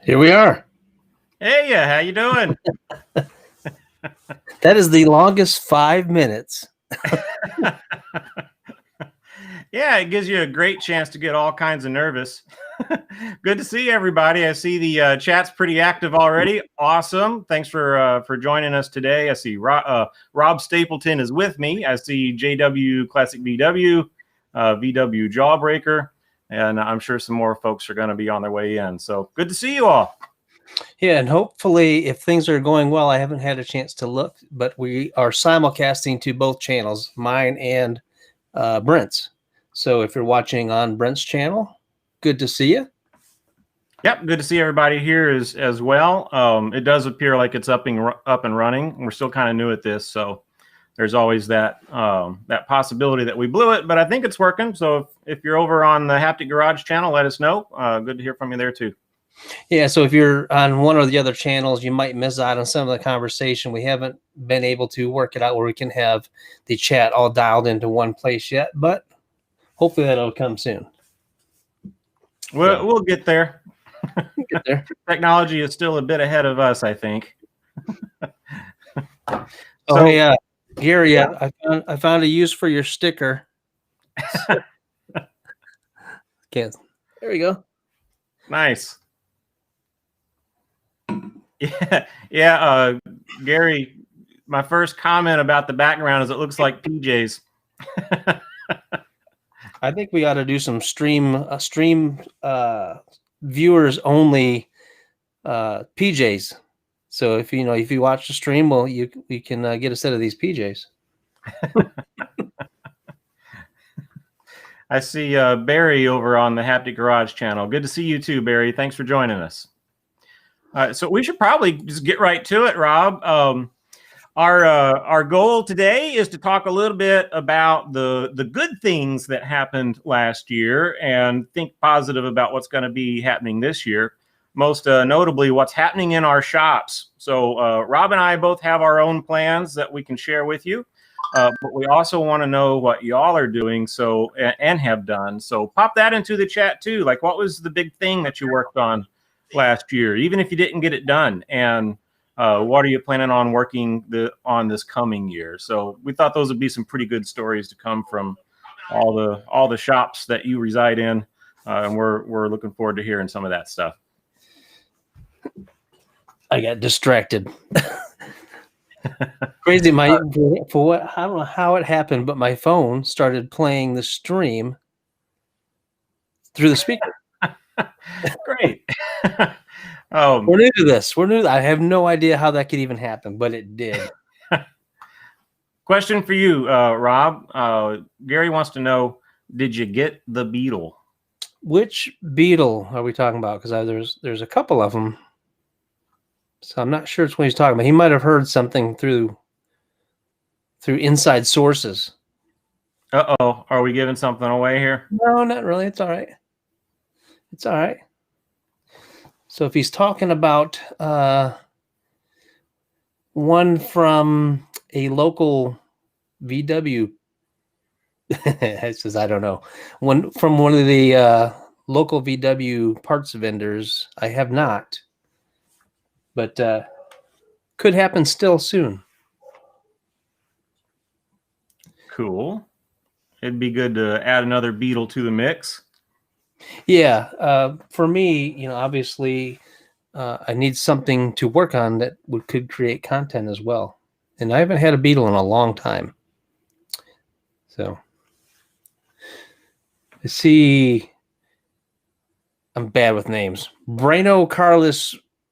Here we are. Hey, how you doing? That is the longest 5 minutes. Yeah, it gives you a great chance to get all kinds of nervous. Good to see everybody. I see the chat's pretty active already. Awesome. Thanks for joining us today. I see Rob Stapleton is with me. I see JW Classic VW, VW Jawbreaker, and I'm sure some more folks are going to be on their way in. So good to see you all. Yeah, and hopefully, if things are going well, I haven't had a chance to look, but we are simulcasting to both channels, mine and Brent's. So if you're watching on Brent's channel, good to see you. Yep, good to see everybody here as well. It does appear like it's up and running. We're still kind of new at this, so there's always that that possibility that we blew it, but I think it's working. So if you're over on the Haptic Garage channel, let us know. Good to hear from you there too. Yeah, so if you're on one or the other channels, you might miss out on some of the conversation. We haven't been able to work it out where we can have the chat all dialed into one place yet, but hopefully that'll come soon. We'll get there. Get there. Technology is still a bit ahead of us, I think. Oh yeah, Gary, yeah. I found a use for your sticker. There we go. Nice. Yeah. Gary, my first comment about the background is it looks like PJs. I think we got to do some stream viewers only PJs. So if you watch the stream, well, you can get a set of these PJs. I see Barry over on the Haptic Garage channel. Good to see you too, Barry. Thanks for joining us. So we should probably just get right to it, Rob. Our goal today is to talk a little bit about the good things that happened last year and think positive about what's going to be happening this year. Most notably, what's happening in our shops. So Rob and I both have our own plans that we can share with you, but we also want to know what y'all are doing and have done. So pop that into the chat too. Like, what was the big thing that you worked on last year, even if you didn't get it done? And what are you planning on working on this coming year? So we thought those would be some pretty good stories to come from all the shops that you reside in, and we're looking forward to hearing some of that stuff. I got distracted. Crazy. I don't know how it happened, but my phone started playing the stream through the speaker. Great. We're new to this. I have no idea how that could even happen, but it did. Question for you, Rob. Gary wants to know, did you get the Beetle? Which Beetle are we talking about? Because there's a couple of them. So I'm not sure which one he's talking about. He might have heard something through inside sources. Uh-oh. Are we giving something away here? No, not really. It's all right. It's all right. So if he's talking about one from a local VW, it says, I don't know. One from one of the local VW parts vendors, I have not. But could happen still soon. Cool. It'd be good to add another Beetle to the mix. Yeah. For me, obviously, I need something to work on that could create content as well. And I haven't had a Beetle in a long time. So I see. I'm bad with names. Breno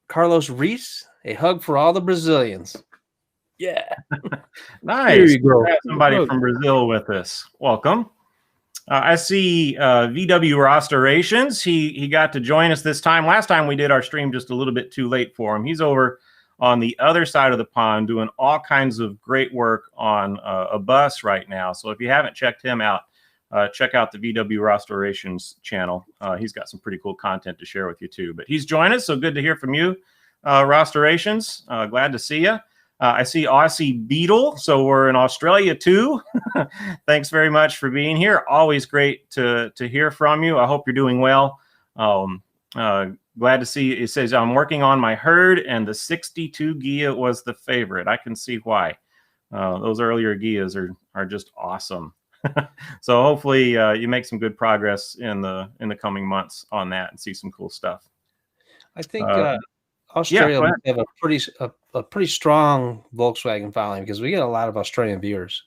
Carlos Reese, a hug for all the Brazilians. Yeah. Nice. Here you go. We have somebody from Brazil with us. Welcome. I see VW Restorations. He got to join us this time. Last time we did our stream just a little bit too late for him. He's over on the other side of the pond doing all kinds of great work on a bus right now. So if you haven't checked him out, check out the VW Restorations channel. He's got some pretty cool content to share with you too. But he's joined us, so good to hear from you, Restorations. Glad to see you. I see Aussie Beetle, so we're in Australia too. Thanks very much for being here. Always great to hear from you. I hope you're doing well. Glad to see. It says I'm working on my herd, and the 62 Gia was the favorite. I can see why. Those earlier Gias are just awesome. So hopefully you make some good progress in the coming months on that and see some cool stuff. I think Yeah, Australia must have a pretty strong Volkswagen following because we get a lot of Australian viewers.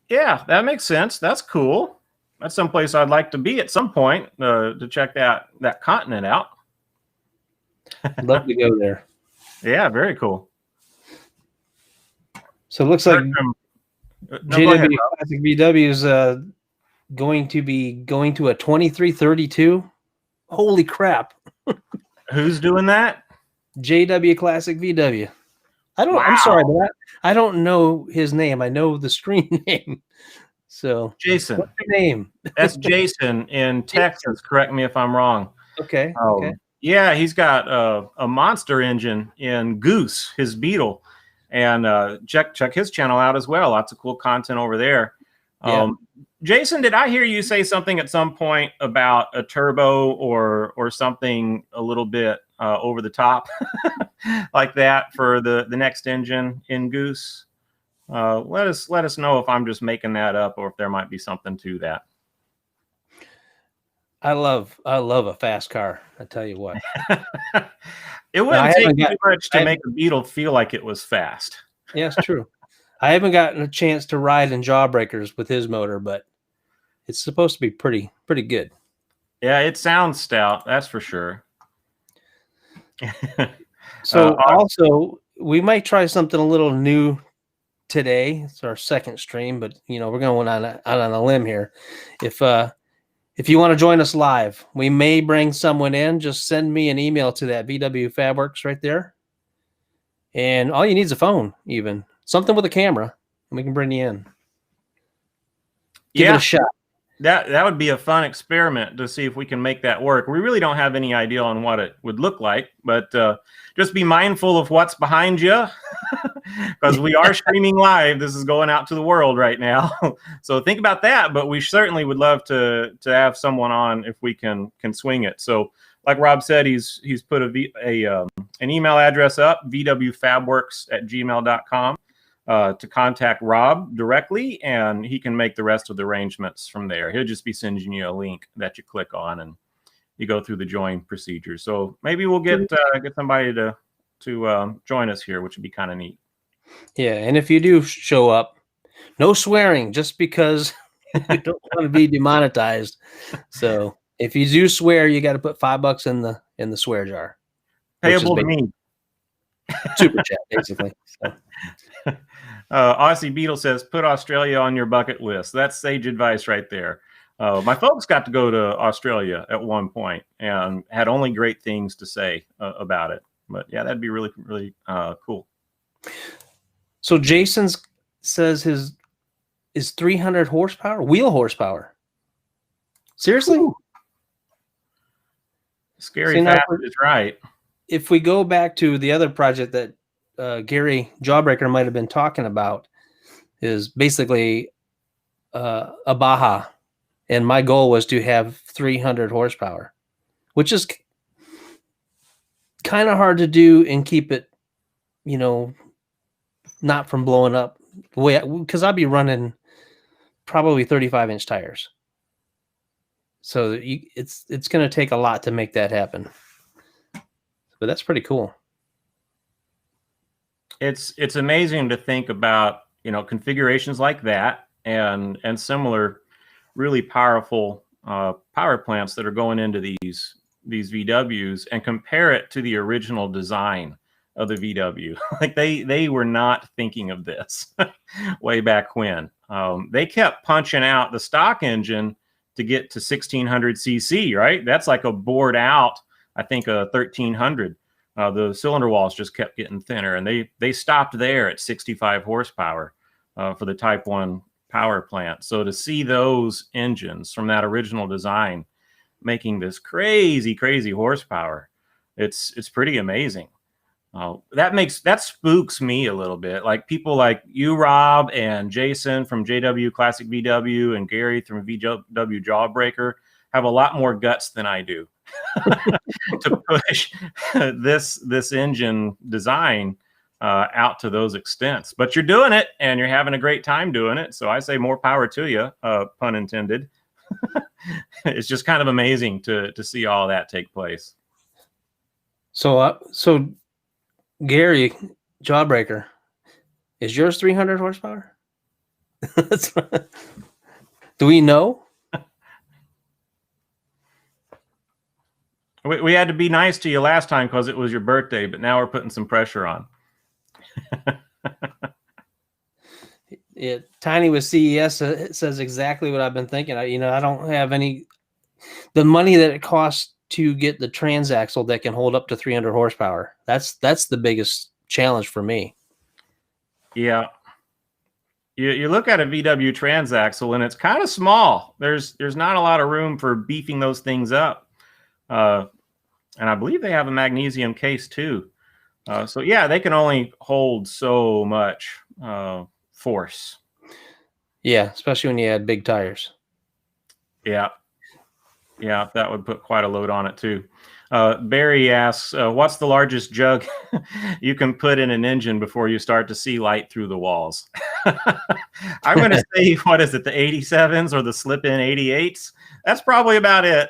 yeah, that makes sense. That's cool. That's someplace I'd like to be at some point to check that continent out. Love to go there. Yeah, very cool. So it looks like No, JW Classic VW is going to be going to a 2332. Holy crap! Who's doing that? JW Classic VW. I don't. Wow. I'm sorry, but I don't know his name. I know the screen name. So Jason. What's your name? That's Jason in Texas. Correct me if I'm wrong. Okay. Okay. Yeah, he's got a monster engine in Goose, his Beetle, and check his channel out as well. Lots of cool content over there. Yeah. Jason, did I hear you say something at some point about a turbo or something a little bit over the top like that for the next engine in Goose? Let us know if I'm just making that up or if there might be something to that. I love a fast car. I tell you what. It wouldn't take too much to make a Beetle feel like it was fast. Yeah, it's true. I haven't gotten a chance to ride in Jawbreakers with his motor, but it's supposed to be pretty good. Yeah, it sounds stout, that's for sure. So also, we might try something a little new today. It's our second stream, but we're going on a limb here. If you want to join us live, we may bring someone in. Just send me an email to that VW Fabworks right there. And all you need is a phone, even. Something with a camera, and we can bring you in. Give it a shot. That would be a fun experiment to see if we can make that work. We really don't have any idea on what it would look like, but just be mindful of what's behind you because we are streaming live. This is going out to the world right now. So think about that, but we certainly would love to have someone on if we can swing it. So like Rob said, he's put an email address up, vwfabworks@gmail.com. To contact Rob directly, and he can make the rest of the arrangements from there. He'll just be sending you a link that you click on, and you go through the join procedure. So maybe we'll get somebody to join us here, which would be kind of neat. Yeah, and if you do show up, no swearing, just because you don't want to be demonetized. So if you do swear, you got to put $5 in the swear jar. Payable to me. Super chat, basically. So. Aussie Beetle says, put Australia on your bucket list. That's sage advice right there. My folks got to go to Australia at one point and had only great things to say about it. But yeah, that'd be really, really cool. So Jason says his is 300 horsepower, wheel horsepower. Seriously? Ooh. Scary fast is right. If we go back to the other project that Gary Jawbreaker might have been talking about, is basically a Baja, and my goal was to have 300 horsepower, which is kind of hard to do and keep it, not from blowing up. Because I'd be running probably 35-inch tires, so it's going to take a lot to make that happen. But that's pretty cool. It's amazing to think about, configurations like that and similar really powerful power plants that are going into these VWs and compare it to the original design of the VW. Like they were not thinking of this way back when. They kept punching out the stock engine to get to 1600 cc, right? That's like a bored out, I think, a 1300. The cylinder walls just kept getting thinner, and they stopped there at 65 horsepower for the Type 1 power plant. So to see those engines from that original design making this crazy horsepower, it's pretty amazing. That spooks me a little bit. Like people like you, Rob, and Jason from JW Classic VW, and Gary from VW Jawbreaker have a lot more guts than I do. to push this engine design out to those extents. But you're doing it, and you're having a great time doing it. So I say more power to you, pun intended. It's just kind of amazing to see all that take place. So Gary, Jawbreaker, is yours 300 horsepower? Do we know? We had to be nice to you last time because it was your birthday, but now we're putting some pressure on. Tiny with CES says exactly what I've been thinking. I don't have the money that it costs to get the transaxle that can hold up to 300 horsepower. That's the biggest challenge for me. Yeah. You look at a VW transaxle and it's kind of small. There's not a lot of room for beefing those things up. And I believe they have a magnesium case too. So yeah, they can only hold so much force. Yeah, especially when you add big tires. Yeah. Yeah, that would put quite a load on it too. Barry asks, what's the largest jug you can put in an engine before you start to see light through the walls? I'm going to say, what is it, the 87s or the slip-in 88s? That's probably about it.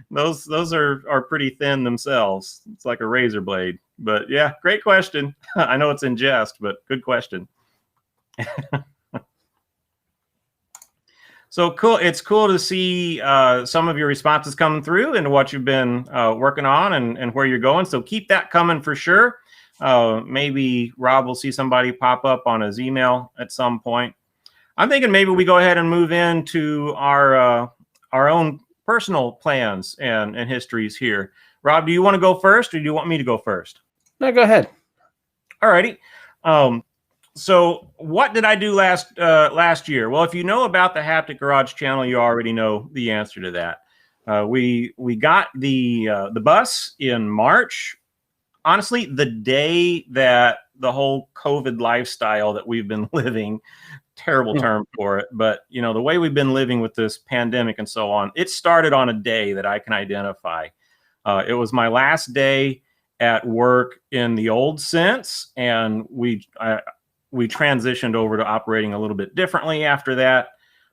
Those are pretty thin themselves. It's like a razor blade. But yeah, great question. I know it's in jest, but good question. So cool. It's cool to see some of your responses coming through and what you've been working on and where you're going. So keep that coming for sure. Maybe Rob will see somebody pop up on his email at some point. I'm thinking maybe we go ahead and move into our own personal plans and histories here. Rob, do you want to go first or do you want me to go first? No, go ahead. All righty. So what did I do last year? Well, if you know about the Haptic Garage channel, you already know the answer to that. We got the bus in March. Honestly, the day that the whole COVID lifestyle that we've been living, terrible term for it, but the way we've been living with this pandemic and so on, it started on a day that I can identify. It was my last day at work in the old sense, and we transitioned over to operating a little bit differently after that.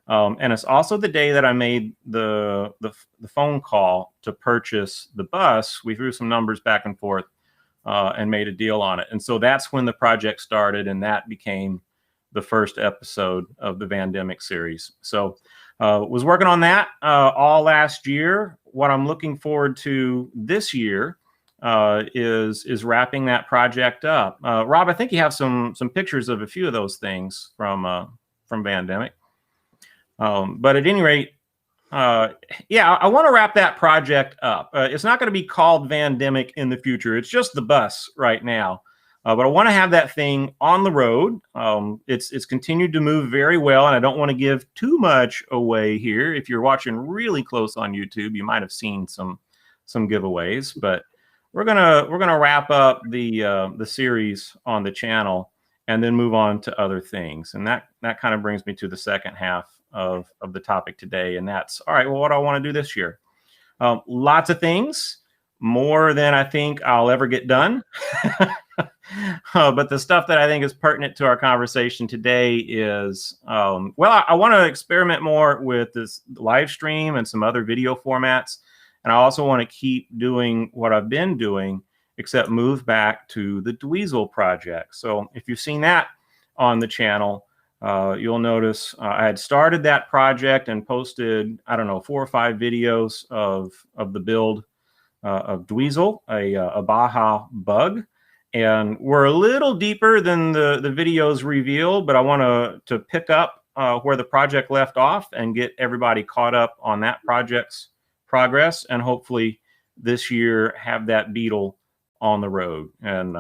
And it's also the day that I made the phone call to purchase the bus. We threw some numbers back and forth and made a deal on it. And so that's when the project started, and that became the first episode of the Vandemic series. So was working on that all last year. What I'm looking forward to this year is wrapping that project up. Rob, I think you have some pictures of a few of those things from Vandemic. But at any rate, yeah, I want to wrap that project up. It's not going to be called Vandemic in the future. It's just the bus right now. But I want to have that thing on the road. It's continued to move very well, and I don't want to give too much away here. If you're watching really close on YouTube, you might have seen some giveaways, but we're gonna wrap up the series on the channel and then move on to other things. And that kind of brings me to the second half of the topic today. And that's, all right, well, what do I want to do this year? Lots of things, more than I think I'll ever get done. But the stuff that I think is pertinent to our conversation today is, well, I want to experiment more with this live stream and some other video formats. And I also want to keep doing what I've been doing, except move back to the Dweezil project. So if you've seen that on the channel, you'll notice I had started that project and posted, I don't know, 4 or 5 videos of the build of Dweezil, a Baja bug. And we're a little deeper than the videos reveal, but I want to pick up where the project left off and get everybody caught up on that project's progress, and hopefully this year have that Beetle on the road. And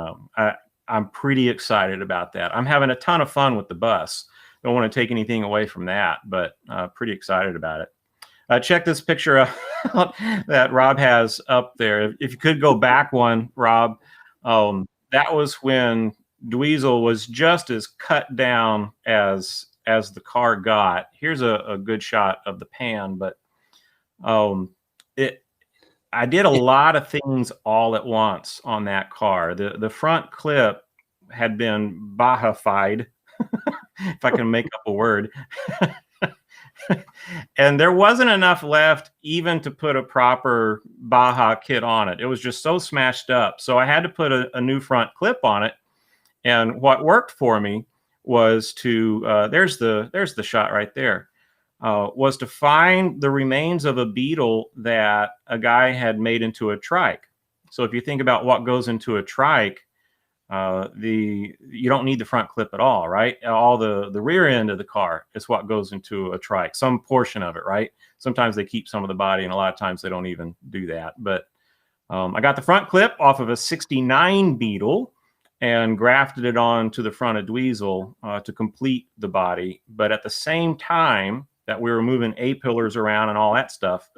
I'm pretty excited about that. I'm having a ton of fun with the bus. Don't want to take anything away from that, but pretty excited about it. Check this picture out that Rob has up there. If you could go back one, Rob, that was when Dweezil was just as cut down as the car got. Here's a good shot of the pan, but I did a lot of things all at once on that car. The front clip had been Baja-fied, if I can make up a word. And there wasn't enough left even to put a proper Baja kit on it. It was just so smashed up. So I had to put a new front clip on it. And what worked for me was to, there's the shot right there, was to find the remains of a Beetle that a guy had made into a trike. So if you think about what goes into a trike, you don't need the front clip at all, right? All the rear end of the car is what goes into a trike, some portion of it, right? Sometimes they keep some of the body, and a lot of times they don't even do that. But I got the front clip off of a 69 Beetle and grafted it on to the front of Dweezil to complete the body. But at the same time that we were moving A-pillars around and all that stuff,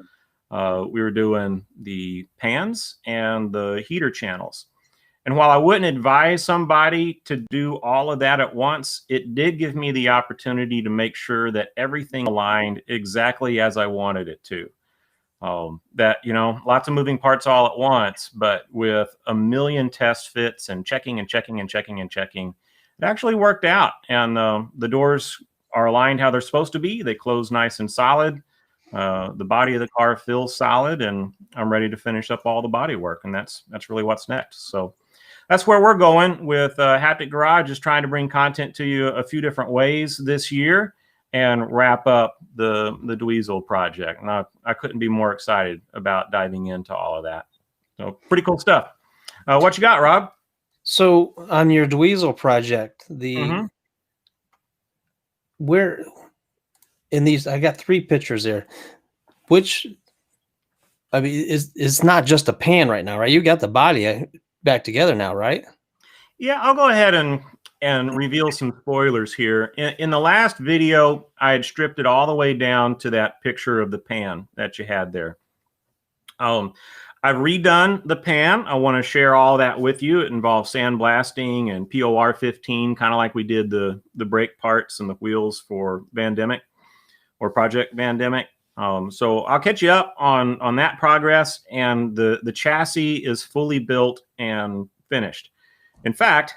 we were doing the pans and the heater channels. And while I wouldn't advise somebody to do all of that at once, it did give me the opportunity to make sure that everything aligned exactly as I wanted it to. That, you know, lots of moving parts all at once, but with a million test fits and checking and checking and checking and checking, it actually worked out. And the doors are aligned how they're supposed to be. They close nice and solid. The body of the car feels solid, and I'm ready to finish up all the body work. And that's really what's next. So that's where we're going with Haptic Garage, is trying to bring content to you a few different ways this year and wrap up the Dweezil project. And I couldn't be more excited about diving into all of that. So pretty cool stuff. What you got, Rob? So on your Dweezil project, where in these, I got 3 pictures there. Which, I mean, it's not just a pan right now, right? You got the body back together now, right? Yeah, I'll go ahead and reveal some spoilers here. In the last video, I had stripped it all the way down to that picture of the pan that you had there. I've redone the pan. I want to share all that with you. It involves sandblasting and POR 15, kind of like we did the brake parts and the wheels for Vandemic or Project Vandemic. So I'll catch you up on that progress, and the chassis is fully built and finished. In fact,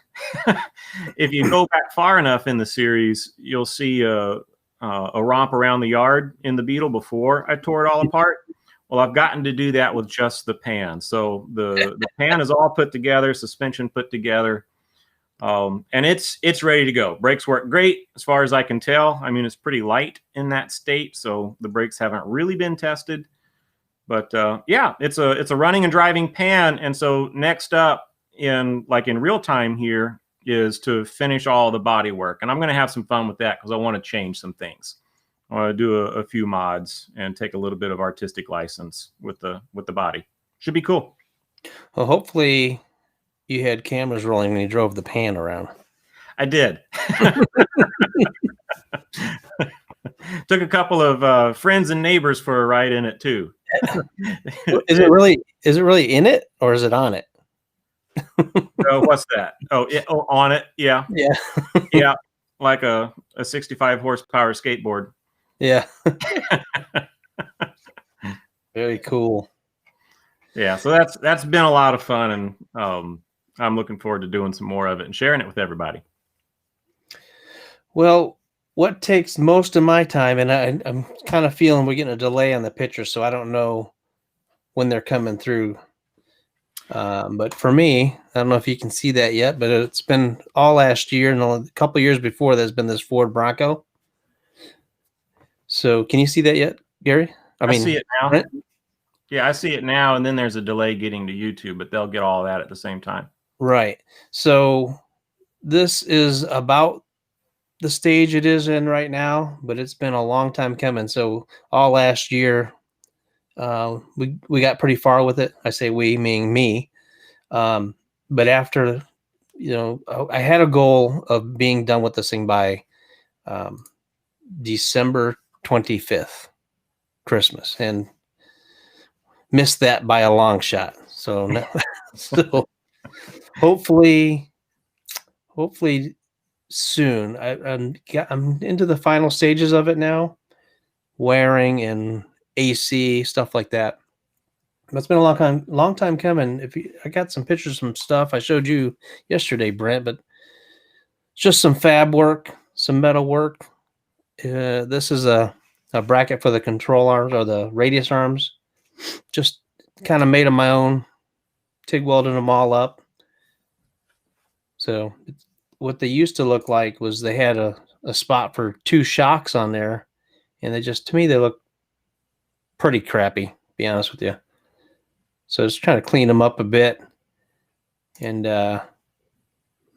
if you go back far enough in the series, you'll see a romp around the yard in the Beetle before I tore it all apart. Well, I've gotten to do that with just the pan. So the pan is all put together, suspension put together, and it's ready to go. Brakes work great as far as I can tell. I mean, it's pretty light in that state, so the brakes haven't really been tested. But yeah, it's a running and driving pan. And so next up, in real time here, is to finish all the body work, and I'm going to have some fun with that because I want to change some things. I want to do a few mods and take a little bit of artistic license with the body. Should be cool. Well, hopefully you had cameras rolling when you drove the pan around. I did. Took a couple of friends and neighbors for a ride in it too. Is it really in it, or is it on it? Oh, what's that? Oh, on it. Yeah. Yeah. Yeah. Like a 65 horsepower skateboard. Yeah. Very cool. Yeah. So that's been a lot of fun, and I'm looking forward to doing some more of it and sharing it with everybody. Well, what takes most of my time, and I'm kind of feeling we're getting a delay on the picture, so I don't know when they're coming through. But for me, I don't know if you can see that yet, but it's been all last year and a couple of years before. There's been this Ford Bronco. So can you see that yet, Gary? I mean, see it now. Right? Yeah, I see it now, and then there's a delay getting to YouTube, but they'll get all that at the same time. Right. So this is about the stage it is in right now, but it's been a long time coming. So all last year, we got pretty far with it. I say we, meaning me. But after, I had a goal of being done with this thing by December 25th, Christmas, and missed that by a long shot. So, so hopefully soon. I'm into the final stages of it now, wiring and AC, stuff like that. It's been a long time coming. I got some pictures, some stuff I showed you yesterday, Brent, but just some fab work, some metal work. This is a bracket for the control arms or the radius arms. Just kind of made them my own, TIG welded them all up. So what they used to look like was they had a spot for 2 shocks on there, and to me, they look pretty crappy, to be honest with you. So I was trying to clean them up a bit and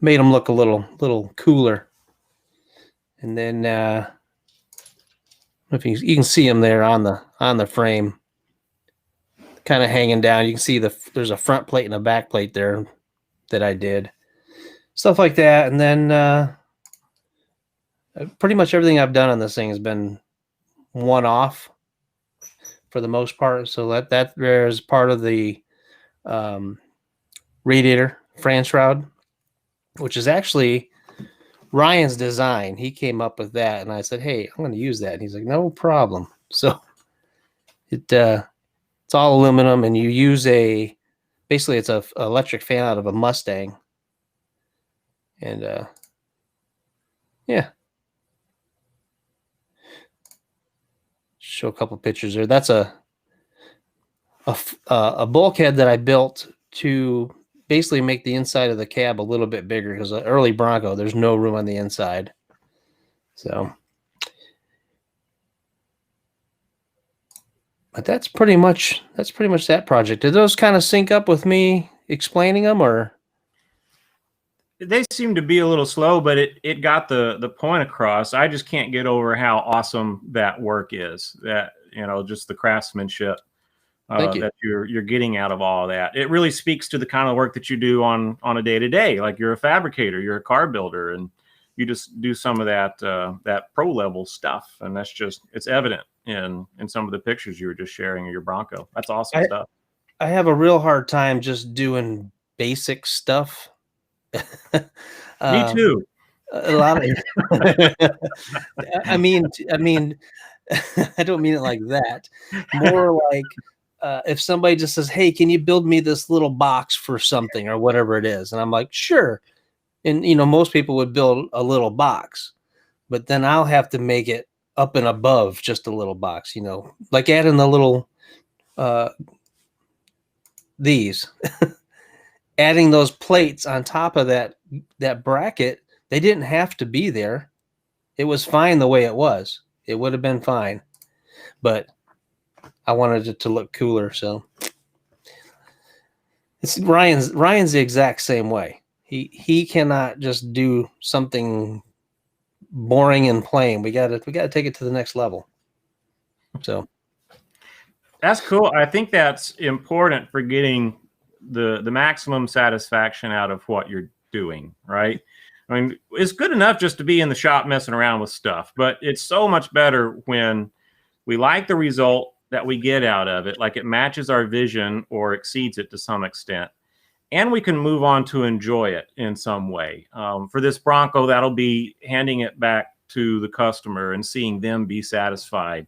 made them look a little cooler. And then if you can see them there on the frame, kind of hanging down. You can see there's a front plate and a back plate there that I did. Stuff like that. And then pretty much everything I've done on this thing has been one-off for the most part. So that there's part of the radiator fan shroud, which is actually Ryan's design. He came up with that, and I said, "Hey, I'm going to use that." And he's like, "No problem." So it's all aluminum, and you use basically it's a electric fan out of a Mustang, and yeah. Show a couple pictures there. That's a bulkhead that I built to basically make the inside of the cab a little bit bigger, because an early Bronco, there's no room on the inside. So, but that's pretty much that project. Did those kind of sync up with me explaining them, or? They seem to be a little slow, but it got the point across. I just can't get over how awesome that work is. That, just the craftsmanship that you're getting out of all of that. It really speaks to the kind of work that you do on a day-to-day. Like, you're a fabricator, you're a car builder, and you just do some of that pro level stuff, and it's evident in some of the pictures you were just sharing of your Bronco. That's awesome stuff. I have a real hard time just doing basic stuff. Me too. A lot of I mean I don't mean it like that. More like if somebody just says, "Hey, can you build me this little box for something," or whatever it is, and I'm like, "Sure." And most people would build a little box, but then I'll have to make it up and above just a little box, like adding the little these adding those plates on top of that bracket. They didn't have to be there. It was fine the way it was. It would have been fine, but I wanted it to look cooler. So it's Ryan's the exact same way. He cannot just do something boring and plain. We got to take it to the next level. So that's cool. I think that's important for getting the maximum satisfaction out of what you're doing, right? I mean, it's good enough just to be in the shop messing around with stuff, but it's so much better when we like the result that we get out of it, like it matches our vision or exceeds it to some extent, and we can move on to enjoy it in some way. For this Bronco, that'll be handing it back to the customer and seeing them be satisfied.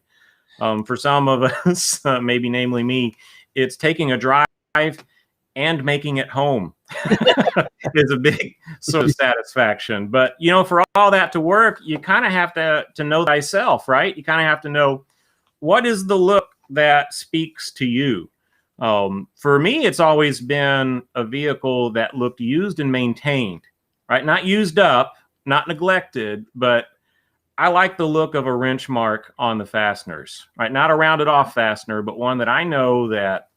For some of us, maybe namely me, it's taking a drive and making it home is a big sort of satisfaction. But, for all that to work, you kind of have to know thyself, right? You kind of have to know, what is the look that speaks to you? For me, it's always been a vehicle that looked used and maintained, right? Not used up, not neglected, but I like the look of a wrench mark on the fasteners, right? Not a rounded off fastener, but one that I know that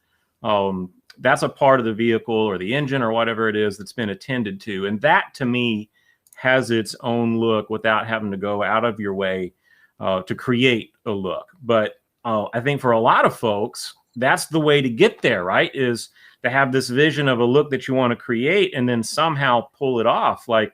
that's a part of the vehicle or the engine or whatever it is that's been attended to. And that, to me, has its own look without having to go out of your way to create a look. But I think for a lot of folks, that's the way to get there, right? Is to have this vision of a look that you want to create and then somehow pull it off. Like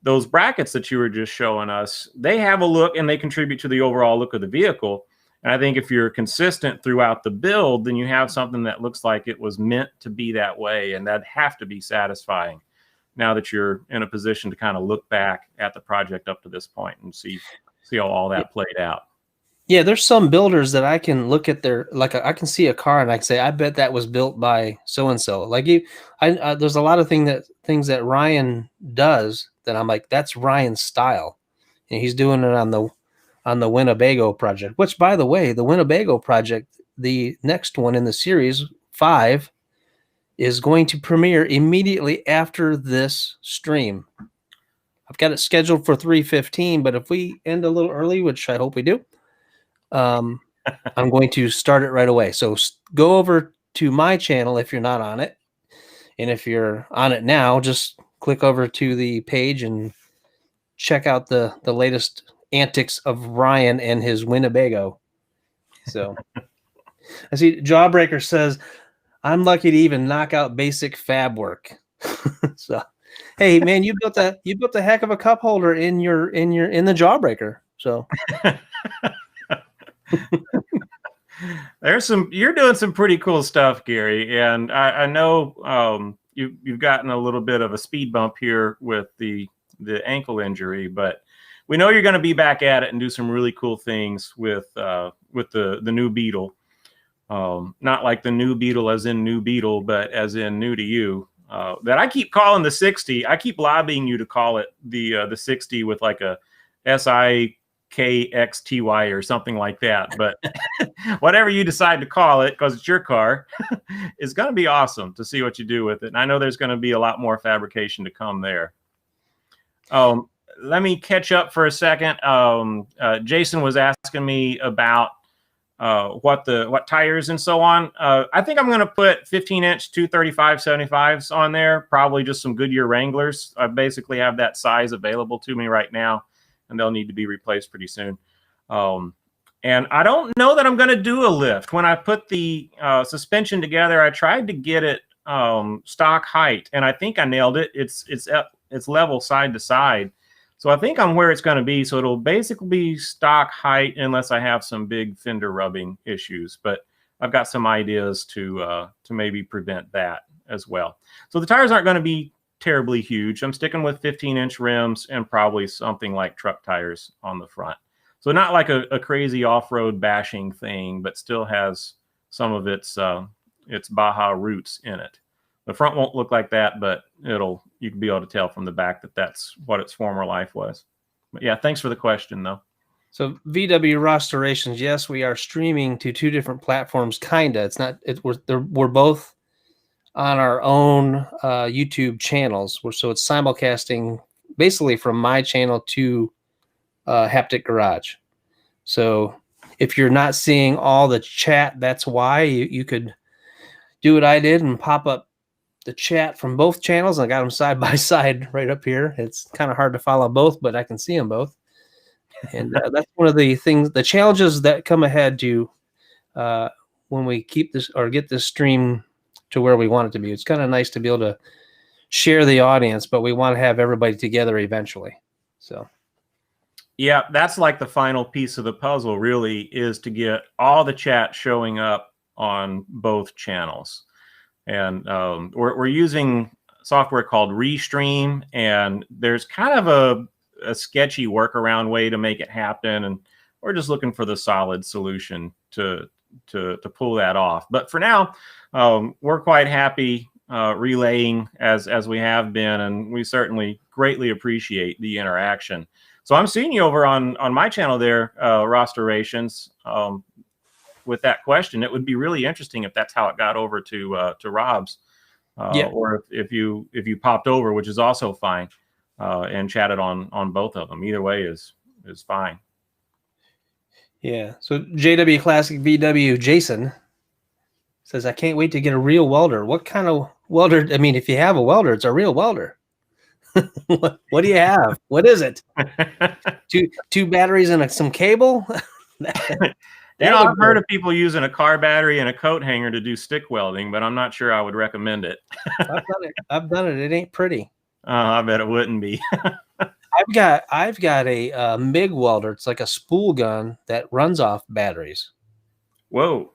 those brackets that you were just showing us, they have a look and they contribute to the overall look of the vehicle. And I think if you're consistent throughout the build, then you have something that looks like it was meant to be that way, and that'd have to be satisfying now that you're in a position to kind of look back at the project up to this point and see how all that played out. Yeah, there's some builders that I can look at their I can see a car and I can say, I bet that was built by so and so. Like there's a lot of things that Ryan does that I'm like, that's Ryan's style, and he's doing it on the Winnebago project. Which, by the way, the Winnebago project, the next one in the series 5, is going to premiere immediately after this stream. I've got it scheduled for 3:15, but if we end a little early, which I hope we do, I'm going to start it right away. So go over to my channel if you're not on it. And if you're on it now, just click over to the page and check out the latest antics of Ryan and his Winnebago. So I see Jawbreaker says, I'm lucky to even knock out basic fab work. So hey man, you built a heck of a cup holder in the Jawbreaker. So you're doing some pretty cool stuff, Gary, and I know you've gotten a little bit of a speed bump here with the ankle injury, but we know you're going to be back at it and do some really cool things with the new Beetle. Not like the new Beetle as in new Beetle, but as in new to you. That I keep calling the 60. I keep lobbying you to call it the 60 with like a SIKXTY or something like that. But whatever you decide to call it, because it's your car, is going to be awesome to see what you do with it. And I know there's going to be a lot more fabrication to come there. Let me catch up for a second. Jason was asking me about what tires and so on. I think I'm going to put 15-inch 235/75s on there, probably just some Goodyear Wranglers. I basically have that size available to me right now, and they'll need to be replaced pretty soon. And I don't know that I'm going to do a lift. When I put the suspension together, I tried to get it stock height, and I think I nailed it. It's level side to side. So I think I'm where it's going to be. So it'll basically be stock height unless I have some big fender rubbing issues. But I've got some ideas to maybe prevent that as well. So the tires aren't going to be terribly huge. I'm sticking with 15-inch rims and probably something like truck tires on the front. So not like a crazy off-road bashing thing, but still has some of its Baja roots in it. The front won't look like that, but you can be able to tell from the back that that's what its former life was. But yeah, thanks for the question, though. So VW Restorations, yes, we are streaming to 2 different platforms. Kinda, we're both on our own YouTube channels. So it's simulcasting basically from my channel to Haptic Garage. So if you're not seeing all the chat, that's why you could do what I did and pop up the chat from both channels. I got them side by side right up here. It's kind of hard to follow both, but I can see them both. And that's one of the challenges that come ahead to when we keep this or get this stream to where we want it to be. It's kind of nice to be able to share the audience, but we want to have everybody together eventually. So yeah, that's like the final piece of the puzzle really, is to get all the chat showing up on both channels. And we're using software called Restream, and there's kind of a sketchy workaround way to make it happen, and we're just looking for the solid solution to pull that off. But for now, we're quite happy relaying as we have been, and we certainly greatly appreciate the interaction. So I'm seeing you over on my channel there, Restorations. With that question, it would be really interesting if that's how it got over to Rob's, yeah. Or if you popped over, which is also fine, and chatted on both of them. Either way is fine. Yeah. So JW Classic VW Jason says, I can't wait to get a real welder. What kind of welder? I mean, if you have a welder, it's a real welder. What do you have? What is it? two batteries and some cable? I've heard of people using a car battery and a coat hanger to do stick welding, but I'm not sure I would recommend it. I've done it. It ain't pretty. I bet it wouldn't be. I've got a MIG welder. It's like a spool gun that runs off batteries. Whoa.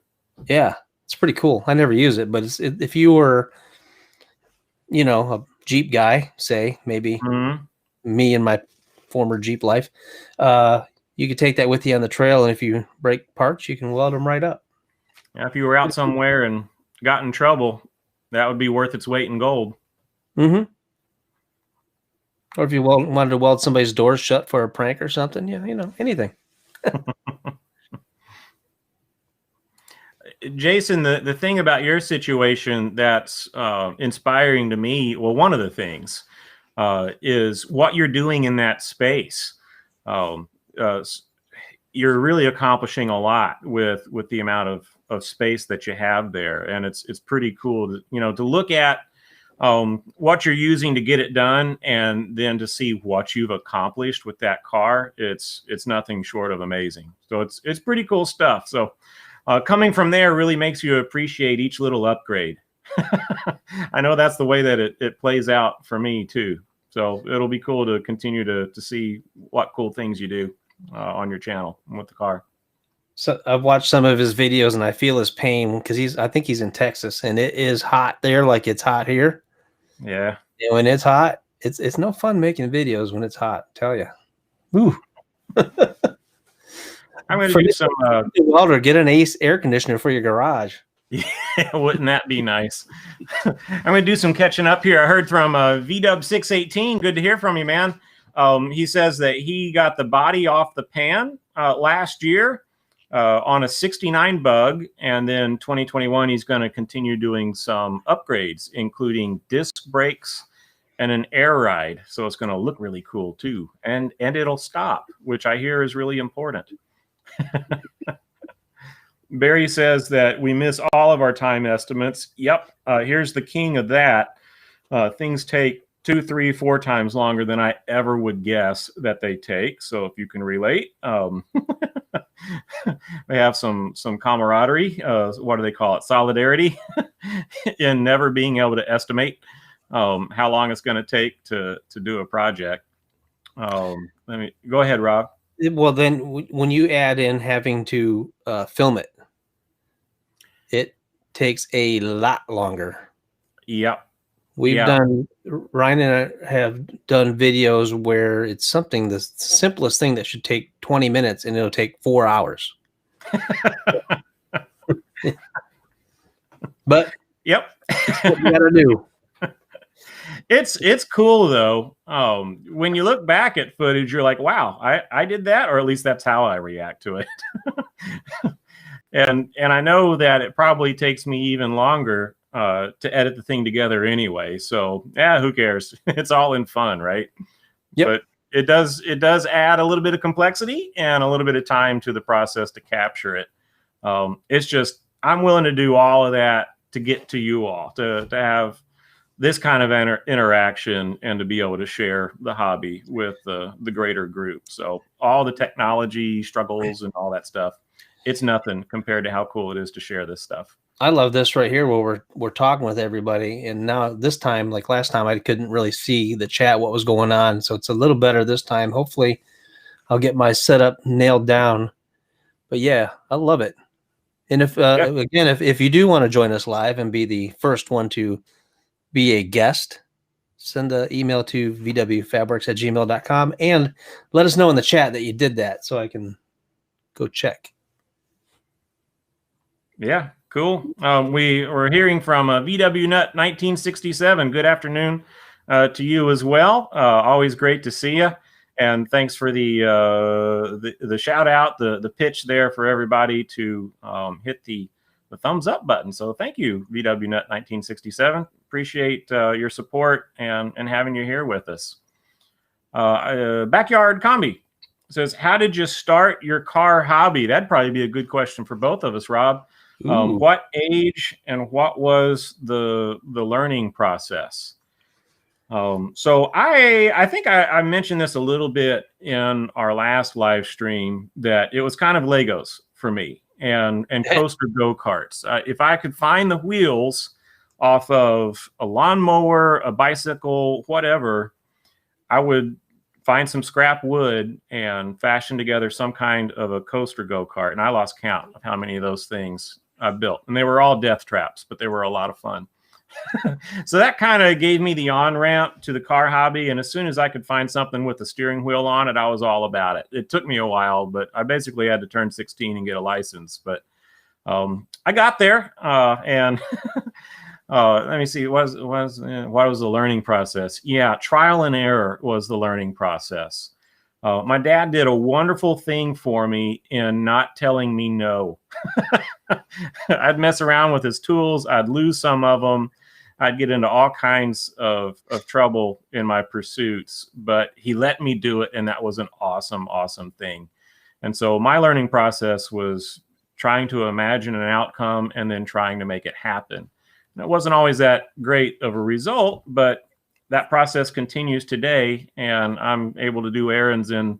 Yeah, it's pretty cool. I never use it, but if you were, a Jeep guy, say maybe me in my former Jeep life, you could take that with you on the trail, and if you break parts, you can weld them right up. Now, if you were out somewhere and got in trouble, that would be worth its weight in gold. Mm-hmm. Or if you wanted to weld somebody's doors shut for a prank or something, yeah, anything. Jason, the thing about your situation that's inspiring to me, well, one of the things is what you're doing in that space. Um, uh, you're really accomplishing a lot with the amount of space that you have there, and it's pretty cool to look at what you're using to get it done, and then to see what you've accomplished with that car. It's nothing short of amazing. So it's pretty cool stuff. So coming from there really makes you appreciate each little upgrade. I know that's the way that it plays out for me too. So it'll be cool to continue to see what cool things you do on your channel with the car. So I've watched some of his videos, and I feel his pain because I think he's in Texas, and it is hot there like it's hot here. Yeah. And when it's hot, it's no fun making videos when it's hot. I tell you. Ooh. I'm going to do some welder. Get an ace air conditioner for your garage. Yeah, wouldn't that be nice? I'm going to do some catching up here. I heard from VW618. Good to hear from you, man. He says that he got the body off the pan last year on a 69 bug, and then 2021 he's going to continue doing some upgrades, including disc brakes and an air ride. So it's going to look really cool too, and it'll stop, which I hear is really important. Barry says that we miss all of our time estimates. Yep. Here's the king of that. Things take 2, 3, 4 times longer than I ever would guess that they take. So if you can relate, we have some camaraderie. What do they call it? Solidarity in never being able to estimate how long it's going to take to do a project. Let me go ahead, Rob. Well, then when you add in having to film it, it takes a lot longer. Yep. We've done, Ryan and I have done videos where it's something, the simplest thing that should take 20 minutes and it'll take 4 hours. But yep, that's what you gotta do. It's cool though. When you look back at footage, you're like, wow, I did that, or at least that's how I react to it. and I know that it probably takes me even longer to edit the thing together anyway. So yeah, who cares? It's all in fun, right? Yep. But it does add a little bit of complexity and a little bit of time to the process to capture it. It's just, I'm willing to do all of that to get to you all, to have this kind of interaction and to be able to share the hobby with the greater group. So all the technology struggles and all that stuff, it's nothing compared to how cool it is to share this stuff. I love this right here where we're talking with everybody. And now this time, like last time, I couldn't really see the chat, what was going on. So it's a little better this time. Hopefully I'll get my setup nailed down. But yeah, I love it. And if, again, if you do want to join us live and be the first one to be a guest, send an email to vwfabworks@gmail.com and let us know in the chat that you did that so I can go check. Yeah, cool. We were hearing from VW Nut 1967. Good afternoon to you as well. Always great to see you. And thanks for the shout out, the pitch there for everybody to hit the thumbs up button. So thank you, VW Nut 1967. Appreciate your support and having you here with us. Backyard Combi says, how did you start your car hobby? That'd probably be a good question for both of us, Rob. What age and what was the learning process? So I think I mentioned this a little bit in our last live stream, that it was kind of Legos for me and coaster go-karts. If I could find the wheels off of a lawnmower, a bicycle, whatever, I would find some scrap wood and fashion together some kind of a coaster go-kart. And I lost count of how many of those things I built. And they were all death traps, but they were a lot of fun. So that kind of gave me the on-ramp to the car hobby. And as soon as I could find something with a steering wheel on it, I was all about it. It took me a while, but I basically had to turn 16 and get a license. But I got there, and let me see. What was the learning process? Yeah, trial and error was the learning process. My dad did a wonderful thing for me in not telling me no. I'd mess around with his tools. I'd lose some of them. I'd get into all kinds of trouble in my pursuits, but he let me do it. And that was an awesome, awesome thing. And so my learning process was trying to imagine an outcome and then trying to make it happen. And it wasn't always that great of a result, but that process continues today, and I'm able to do errands in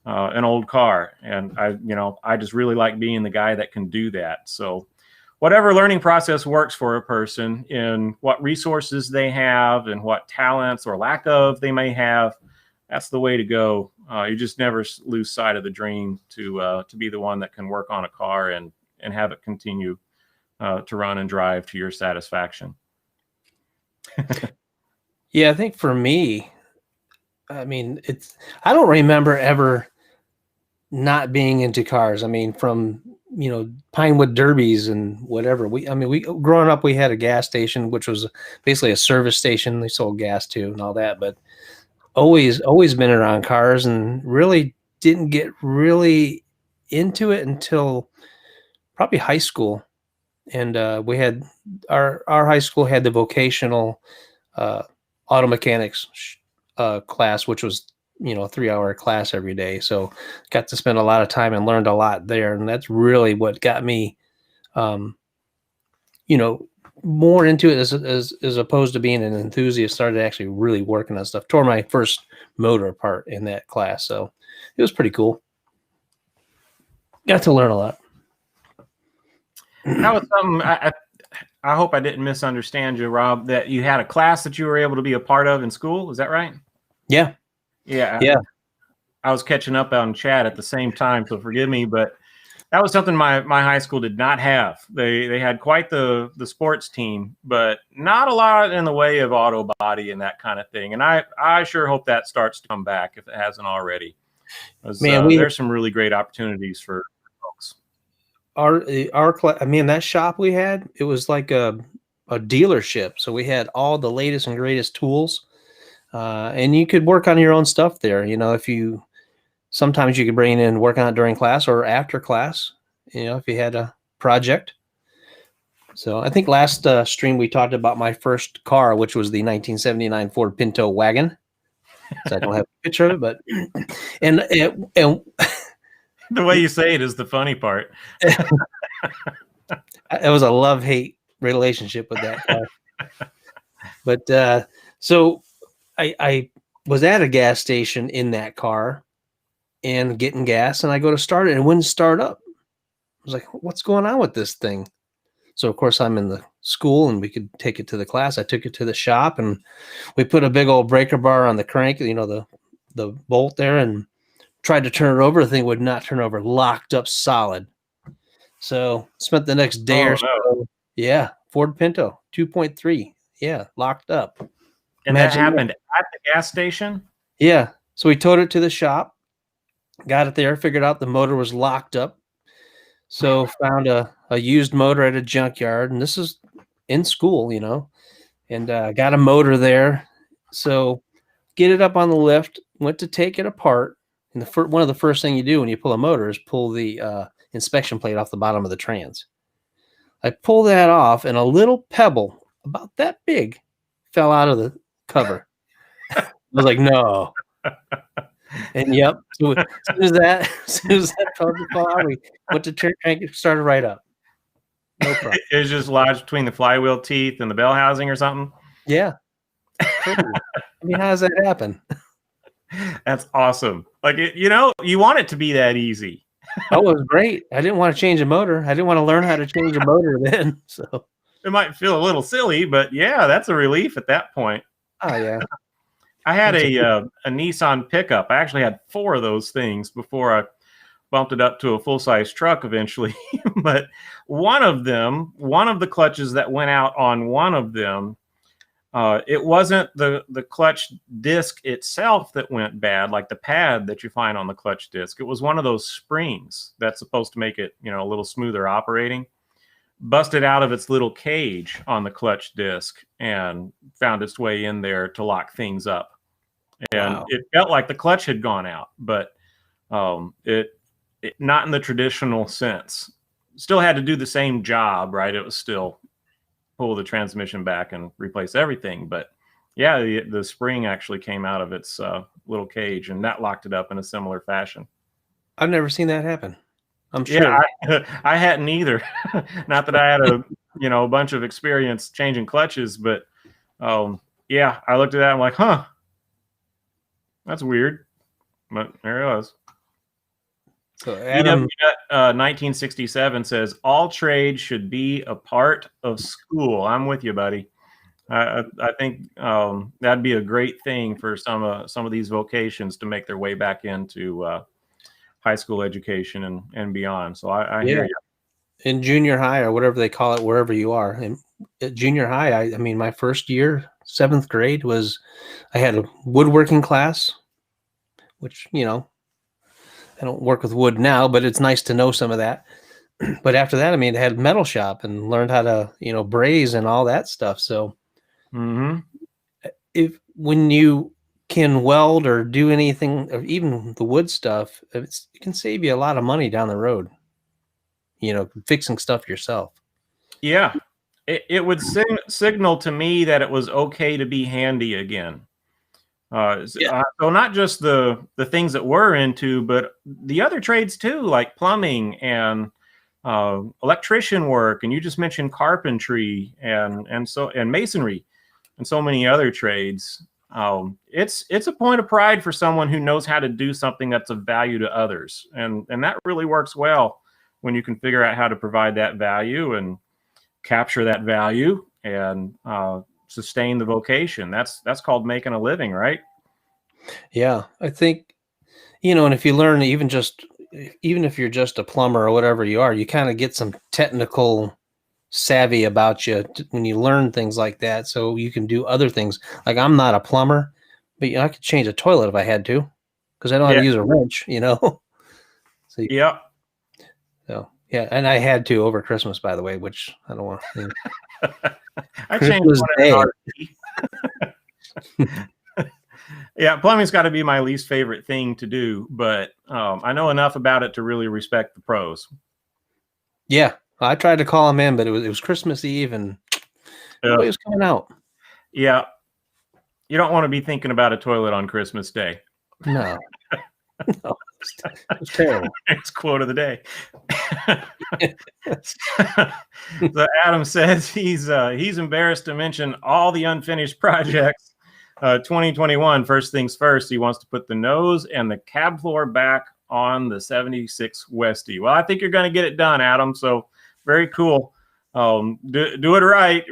an old car. And I just really like being the guy that can do that. So whatever learning process works for a person in what resources they have and what talents or lack of they may have, that's the way to go. You just never lose sight of the dream to be the one that can work on a car and have it continue to run and drive to your satisfaction. Yeah, I think for me, I mean, I don't remember ever not being into cars. I mean, from, Pinewood Derbies and whatever. We growing up, we had a gas station, which was basically a service station. They sold gas to and all that, but always been around cars and really didn't get really into it until probably high school. And we had our high school had the vocational auto mechanics class, which was a 3-hour class every day. So got to spend a lot of time and learned a lot there, and that's really what got me more into it as opposed to being an enthusiast. Started actually really working on stuff. Tore my first motor apart in that class, so it was pretty cool. Got to learn a lot. That was something I hope I didn't misunderstand you, Rob, that you had a class that you were able to be a part of in school. Is that right? Yeah. I was catching up on chat at the same time, so forgive me, but that was something my high school did not have. They had quite the sports team, but not a lot in the way of auto body and that kind of thing. And I sure hope that starts to come back if it hasn't already. Man, there's some really great opportunities for folks. That shop we had, it was like a dealership. So we had all the latest and greatest tools, and you could work on your own stuff there. Sometimes you could bring it in and work on it during class or after class, if you had a project. So I think last stream we talked about my first car, which was the 1979 Ford Pinto wagon. So I don't have a picture of it, but and the way you say it is the funny part. It was a love-hate relationship with that car. But so I was at a gas station in that car and getting gas, and I go to start it and it wouldn't start up. I was like, what's going on with this thing? So of course I'm in the school and we could take it to the class. I took it to the shop and we put a big old breaker bar on the crank, the bolt there, and tried to turn it over. The thing would not turn over, locked up solid. So spent the next day or so. No. Yeah. Ford Pinto 2.3. Yeah. Locked up. And that happened at the gas station? Yeah. So we towed it to the shop, got it there, figured out the motor was locked up. So found a used motor at a junkyard, and this is in school, and got a motor there. So get it up on the lift, went to take it apart. And one of the first thing you do when you pull a motor is pull the inspection plate off the bottom of the trans. I pulled that off, and a little pebble about that big fell out of the cover. I was like, no. And yep, so as soon as that fell out, we went to turn crank, it started right up. No problem. It was just lodged between the flywheel teeth and the bell housing or something? Yeah. I mean, how does that happen? That's awesome. Like, you want it to be that easy. Oh, it was great. I didn't want to change a motor. I didn't want to learn how to change a motor then. So it might feel a little silly, but yeah, that's a relief at that point. Oh yeah. I had a Nissan pickup. I actually had 4 of those things before bumped it up to a full-size truck eventually. But one of the clutches that went out on one of them, it wasn't the clutch disc itself that went bad, like the pad that you find on the clutch disc. It was one of those springs that's supposed to make it, a little smoother operating. Busted out of its little cage on the clutch disc and found its way in there to lock things up. And Wow. it felt like the clutch had gone out, but it not in the traditional sense. Still had to do the same job, right? It was still pull the transmission back and replace everything. But yeah, the spring actually came out of its little cage, and that locked it up in a similar fashion. I've never seen that happen. I'm Yeah, sure. I hadn't either. Not that I had a bunch of experience changing clutches, but yeah, I looked at that and I'm like, huh, that's weird. But there it was. So Adam, 1967 says all trades should be a part of school. I'm with you, buddy. I think that'd be a great thing for some of these vocations to make their way back into high school education and beyond. So I hear you. in junior high or whatever they call it, wherever you are. And at junior high, I mean, my first year, 7th grade, I had a woodworking class, which, I don't work with wood now, but it's nice to know some of that. But after that, I mean, I had metal shop and learned how to, braze and all that stuff. So when you can weld or do anything, or even the wood stuff, it can save you a lot of money down the road, fixing stuff yourself. Yeah, it would signal to me that it was okay to be handy again. So not just the things that we're into, but the other trades too, like plumbing and electrician work, and you just mentioned carpentry and masonry and so many other trades. It's a point of pride for someone who knows how to do something that's of value to others, and that really works well when you can figure out how to provide that value and capture that value and sustain the vocation. That's called making a living, right? Yeah, I think, and if you learn even if you're just a plumber or whatever you are, you kind of get some technical savvy about you when you learn things like that, so you can do other things. Like, I'm not a plumber, but I could change a toilet if I had to, because I know how to use a wrench. So Yep. So yeah, and I had to over Christmas, by the way, which I don't want. I changed one Yeah, plumbing's got to be my least favorite thing to do, but I know enough about it to really respect the pros. Yeah, I tried to call him in, but it was Christmas Eve and nobody was coming out. Yeah, you don't want to be thinking about a toilet on Christmas Day. No, no, it's terrible. It's quote of the day. So Adam says he's embarrassed to mention all the unfinished projects. 2021, first things first, he wants to put the nose and the cab floor back on the 76 Westie. Well, I think you're going to get it done, Adam. So very cool. Do it right.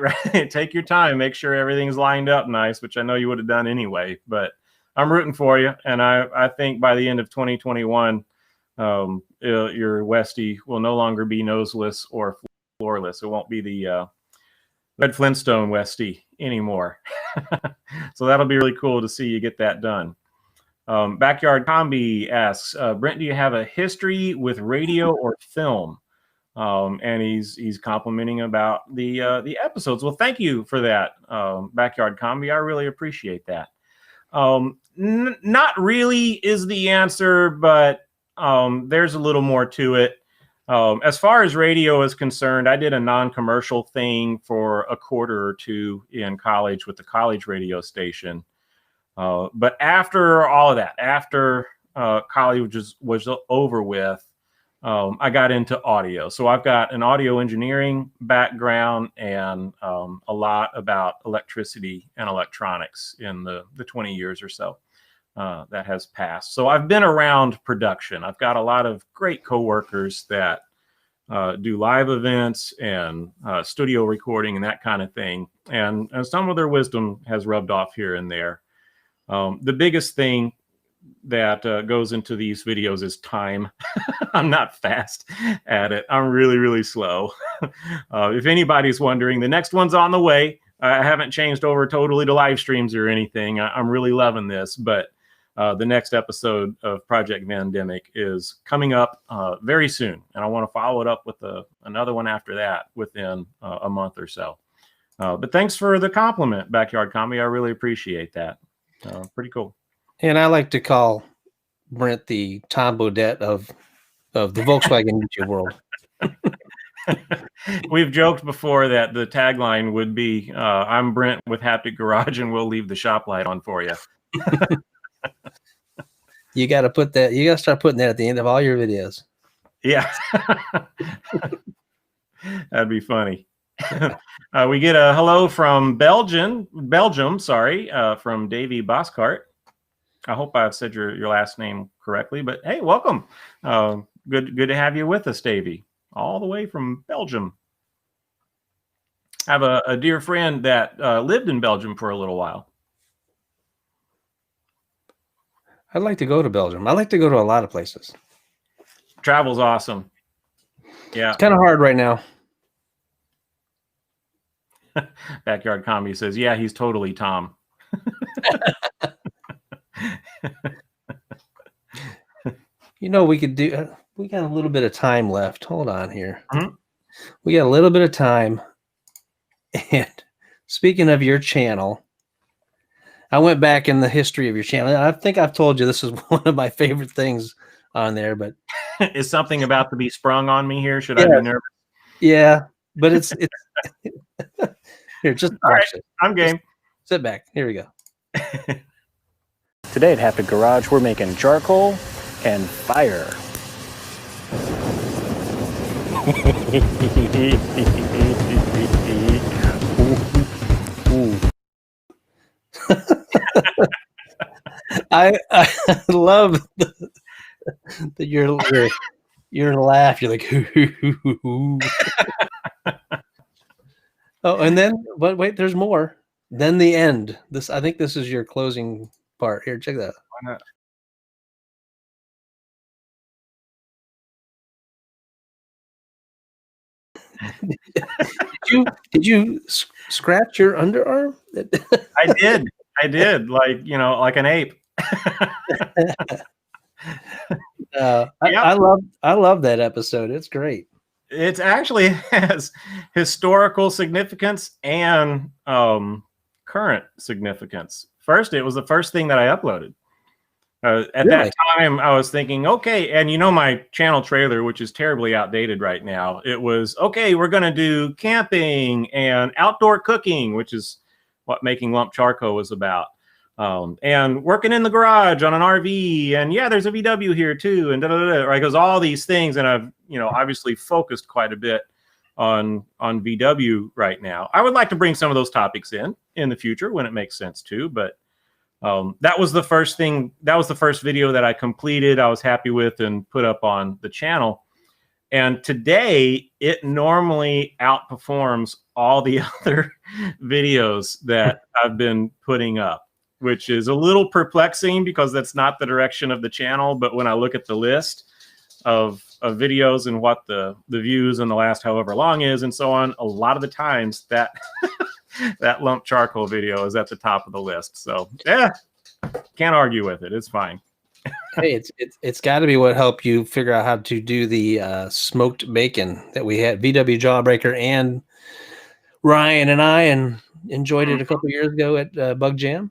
Take your time. Make sure everything's lined up nice, which I know you would have done anyway. But I'm rooting for you, and I think by the end of 2021, your Westie will no longer be noseless or floorless. It won't be the Red Flintstone Westie anymore. So that'll be really cool to see you get that done. Backyard Combi asks, Brent, do you have a history with radio or film? And he's complimenting about the episodes. Well, thank you for that, Backyard Combi. I really appreciate that. Not really is the answer, but there's a little more to it. As far as radio is concerned, I did a non-commercial thing for a quarter or two in college with the college radio station. But after all of that, after college was over with, I got into audio. So I've got an audio engineering background and a lot about electricity and electronics in the 20 years or so that has passed. So I've been around production. I've got a lot of great coworkers that do live events and studio recording and that kind of thing. And some of their wisdom has rubbed off here and there. The biggest thing that goes into these videos is time. I'm not fast at it. I'm really, really slow. If anybody's wondering, the next one's on the way. I haven't changed over totally to live streams or anything. I'm really loving this, but the next episode of Project Vandemic is coming up very soon, and I want to follow it up with another one after that within a month or so. But thanks for the compliment, Backyard Comedy. I really appreciate that. Pretty cool. And I like to call Brent the Tom Bodette of the Volkswagen YouTube world. We've joked before that the tagline would be, I'm Brent with Haptic Garage and we'll leave the shop light on for you. You got to put that, you got to start putting that at the end of all your videos. Yeah. That'd be funny. We get a hello from Belgium, from Davey Boskart. I hope I've said your last name correctly, but hey, welcome. Good to have you with us, Davey, all the way from Belgium. I have a dear friend that lived in Belgium for a little while. I'd like to go to Belgium. I like to go to a lot of places. Travel's awesome. Yeah. It's kind of hard right now. Backyard Comedy says, yeah, he's totally Tom. You know, we could do, we got a little bit of time left. Hold on here. Mm-hmm. We got a little bit of time. And speaking of your channel, I went back in the history of your channel. I think I've told you this is one of my favorite things on there, but is something about to be sprung on me here? Should I be nervous? Yeah, but it's here, just all right. It. I'm game. Just sit back. Here we go. Today at Haptic Garage, we're making charcoal and fire. I love that your laugh. You're like, oh, and then, but wait, there's more. Then the end. I think this is your closing part. Here, check that out. Why not? Did you scratch your underarm? I did, like, you know, like an ape. I love that episode. It's great. It actually has historical significance and current significance. First, it was the first thing that I uploaded. At that time, I was thinking, okay, and you know my channel trailer, which is terribly outdated right now, it was, okay, we're going to do camping and outdoor cooking, which is what Making Lump Charcoal was about, and working in the garage on an RV, and yeah, there's a VW here too, and right? Because all these things, and I've, you know, obviously focused quite a bit on VW right now. I would like to bring some of those topics in the future when it makes sense too, but that was the first thing. That was the first video that I completed. I was happy with and put up on the channel. And today it normally outperforms all the other videos that I've been putting up, which is a little perplexing because that's not the direction of the channel. But when I look at the list of videos and what the views in the last however long is and so on, a lot of the times that that lump charcoal video is at the top of the list. So yeah, can't argue with it. It's fine. Hey, it's got to be what helped you figure out how to do the smoked bacon that we had, VW Jawbreaker and Ryan and I, and enjoyed it a couple years ago at Bug Jam.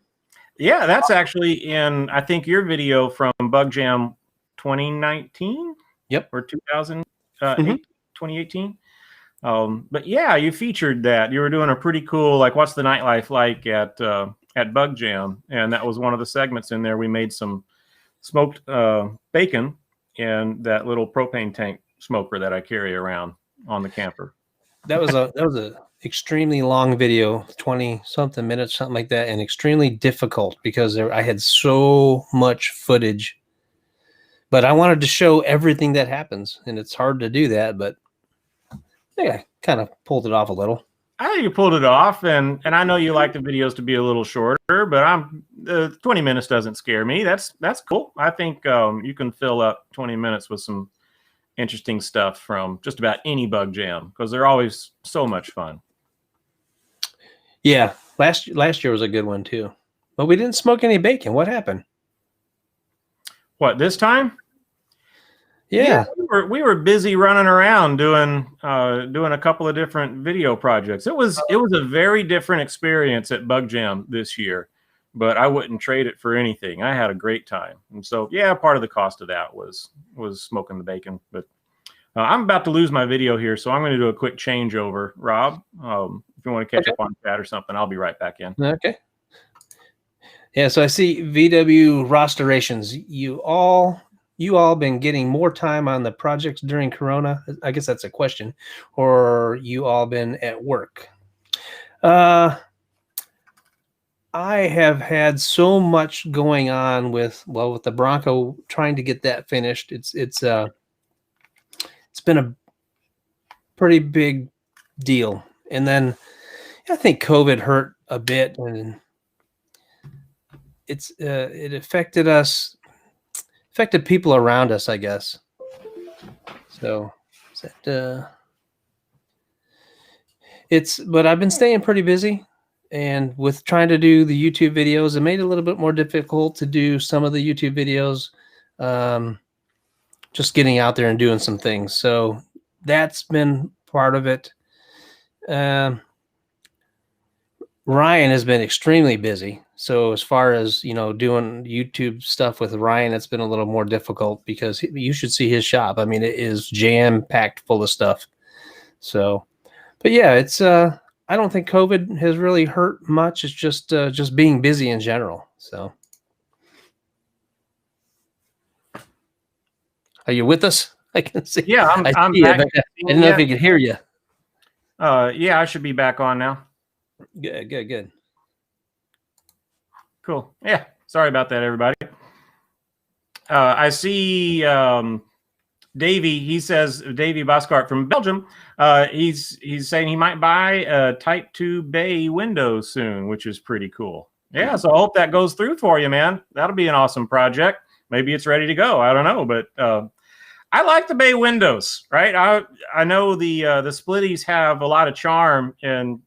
Yeah, that's actually in, I think, your video from Bug Jam 2019. Yep. Or 2018. But yeah, you featured that. You were doing a pretty cool, like, what's the nightlife like at Bug Jam? And that was one of the segments in there. We made some smoked bacon in that little propane tank smoker that I carry around on the camper. That was a extremely long video, 20-something minutes, something like that, and extremely difficult because I had so much footage. But I wanted to show everything that happens, and it's hard to do that, but yeah, I kind of pulled it off a little. I think you pulled it off, and I know you like the videos to be a little shorter, but 20 minutes doesn't scare me. That's cool. I think you can fill up 20 minutes with some interesting stuff from just about any bug jam because they're always so much fun. Yeah, last year was a good one too, but we didn't smoke any bacon. What happened? What, this time? Yeah, we were busy running around doing a couple of different video projects. It was a very different experience at Bug Jam this year, but I wouldn't trade it for anything. I had a great time, and so yeah, part of the cost of that was smoking the bacon. But I'm about to lose my video here, so I'm going to do a quick changeover. Rob, if you want to catch up on chat or something, I'll be right back in. Okay. Yeah, so I see VW Rostorations. You all been getting more time on the projects during Corona? I guess that's a question. Or you all been at work? I have had so much going on with the Bronco, trying to get that finished. It's been a pretty big deal. And then I think COVID hurt a bit, and it affected people around us, I guess. So but I've been staying pretty busy, and with trying to do the YouTube videos, it made it a little bit more difficult to do some of the YouTube videos. Just getting out there and doing some things. So that's been part of it. Ryan has been extremely busy. So as far as, doing YouTube stuff with Ryan, it's been a little more difficult because you should see his shop. I mean, it is jam-packed full of stuff. So, but yeah, it's I don't think COVID has really hurt much. It's just being busy in general. So, are you with us? I can see. Yeah, I'm back. I didn't know if he could hear you. Yeah, I should be back on now. Good. Cool. Yeah, sorry about that, everybody. I see Davey. He says Davey Boskart from Belgium. He's saying he might buy a Type 2 bay window soon, which is pretty cool. Yeah, so I hope that goes through for you, man. That'll be an awesome project. Maybe it's ready to go. I don't know, but I like the bay windows, right? I know the Splitties have a lot of charm, and